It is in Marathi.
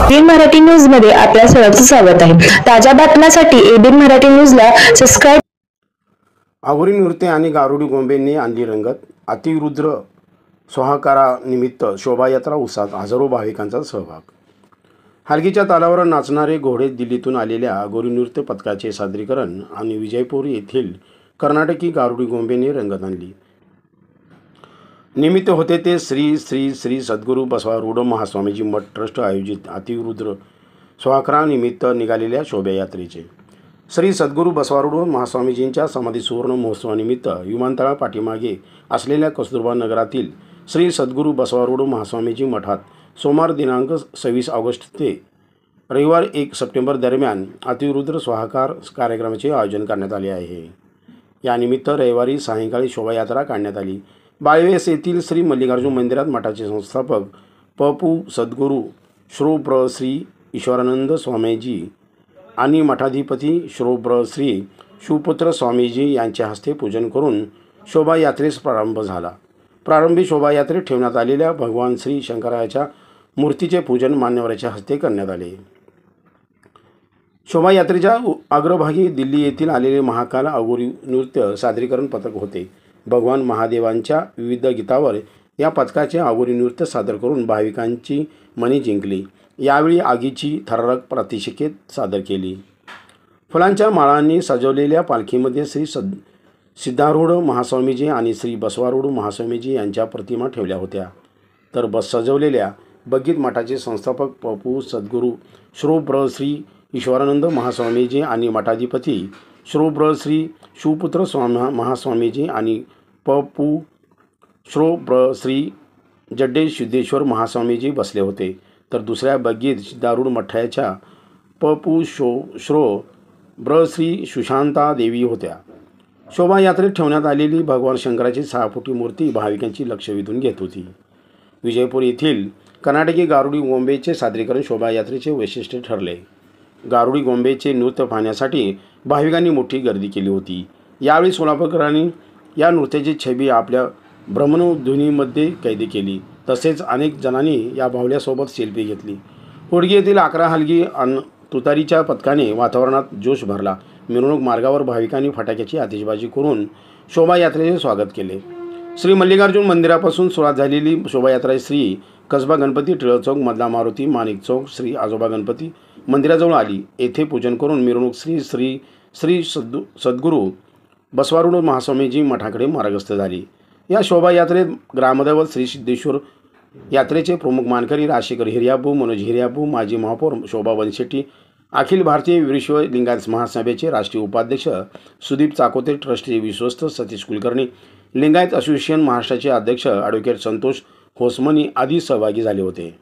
एबीएन मराठी न्यूज मध्ये आपल्या सर्वांचं स्वागत आहे। ताज्या बातम्यांसाठी एबीएन मराठी न्यूजला सबस्क्राइब। आगोरी नृत्य आणि गारुडी गोंबेंनी आणली रंगत। अतिरुद्र सोहाकारानिमित्त शोभायात्रा उत्साहात हजारो भाविकांचा सहभाग। हलगीच्या तालावर नाचणारे घोडे दिल्लीतून आलेल्या आगोरी नृत्य पथकाचे सादरीकरण आणि विजयपूर येथील कर्नाटकी गारुडी गोंबेंनी रंगत आणली। निमित्त होते ते श्री श्री श्री सद्गुरू बसवारूढ महास्वामीजी मठ ट्रस्ट आयोजित अतिरुद्र सोहाकारानिमित्त निघालेल्या शोभायात्रेचे। श्री सद्गुरू बसवारूढ महास्वामीजींच्या समाधी सुवर्ण महोत्सवानिमित्त विमानतळा पाठीमागे असलेल्या कस्तुरबा नगरातील श्री सद्गुरू बसवारूढ महास्वामीजी मठात सोमवार दिनांक 26 ऑगस्ट ते रविवार 1 सप्टेंबर दरम्यान अतिरुद्र सोहाकार कार्यक्रमाचे आयोजन करण्यात आले आहे। यानिमित्त रविवारी सायंकाळी शोभायात्रा काढण्यात आली। बाळवेस येथील श्री मल्लिकार्जुन मंदिरात मठाचे संस्थापक पपू सद्गुरू श्री श्री ईश्वरानंद स्वामीजी आणि मठाधिपती श्री शिवपुत्र स्वामीजी यांच्या हस्ते पूजन करून शोभायात्रेस प्रारंभ झाला। प्रारंभी शोभायात्रेत ठेवण्यात आलेल्या भगवान श्री शंकराच्या मूर्तीचे पूजन मान्यवरांच्या हस्ते करण्यात आले। शोभायात्रेच्या अग्रभागी दिल्ली येथील आलेले महाकाल आगोरी नृत्य सादरीकरण पथक होते। भगवान महादेवांच्या विविध गीतावर या पथकाचे आगोरी नृत्य सादर करून भाविकांची मने जिंकली। यावेळी आगीची थरारक प्रात्यक्षिके सादर केली। फुलांच्या माळांनी सजवलेल्या पालखीमध्ये श्री सिद्धारूढ महास्वामीजी आणि श्री बसवारूढ महास्वामीजी यांच्या प्रतिमा ठेवल्या होत्या। तर सजवलेल्या बग्गीत मठाचे संस्थापक पपू सद्गुरू श्री ईश्वरानंद महास्वामीजी आणि मठाधिपती श्री शिवपुत्र महास्वामीजी आणि पपू श्री जड्डेश सिद्धेश्वर महास्वामीजी बसले होते। तर दुसऱ्या बग्गीत सिद्धारूढ मठाच्या पपू श्री सुशांता देवी होत्या। शोभायात्रेत ठेवण्यात आलेली भगवान शंकराची 6 फुटी मूर्ती भाविकांची लक्ष वेधून घेत होती। विजयपूर येथील कर्नाटकी गारुडी गोंबेचे सादरीकरण शोभायात्रेचे वैशिष्ट्य ठरले। गारुडी गोंबेचे नृत्य पाहण्यासाठी भाविकांनी मोठी गर्दी केली होती। यावेळी सोलापूरकरांनी या नृत्याची छबी आपल्या भ्रमणध्वनीमध्ये कैद केली। तसेच अनेक जणांनी या बाहुल्यासोबत सेल्फी घेतली। होडगी येथील 11 हलगी तुतारीच्या पथकाने वातावरणात जोश भरला। मिरवणूक मार्गावर भाविकांनी फटाक्याची आतिषबाजी करून शोभायात्रेचे स्वागत केले। श्री मल्लिकार्जुन मंदिरापासून सुरुवात झालेली शोभायात्रा श्री कसबा गणपती टिळक चौक मधला मारुती माणिक चौक श्री आजोबा गणपती मंदिराजवळ आली। येथे पूजन करून मिरवणूक श्री सद्गुरू बसवारूढ महास्वामीजी मठाकडे मार्गस्थ झाली। या शोभायात्रेत ग्रामदैवत श्री सिद्धेश्वर यात्रेचे प्रमुख मानकरी राजशेखर हिर्याबू मनोज हिर्याबू माजी महापौर शोभा वनशेट्टी अखिल भारतीय विश्व लिंगायत महासभेचे राष्ट्रीय उपाध्यक्ष सुदीप चाकोते ट्रस्टचे विश्वस्त सतीश कुलकर्णी लिंगायत असोसिएशन महाराष्ट्राचे अध्यक्ष ॲडव्होकेट संतोष होसमनी आदी सहभागी झाले होते।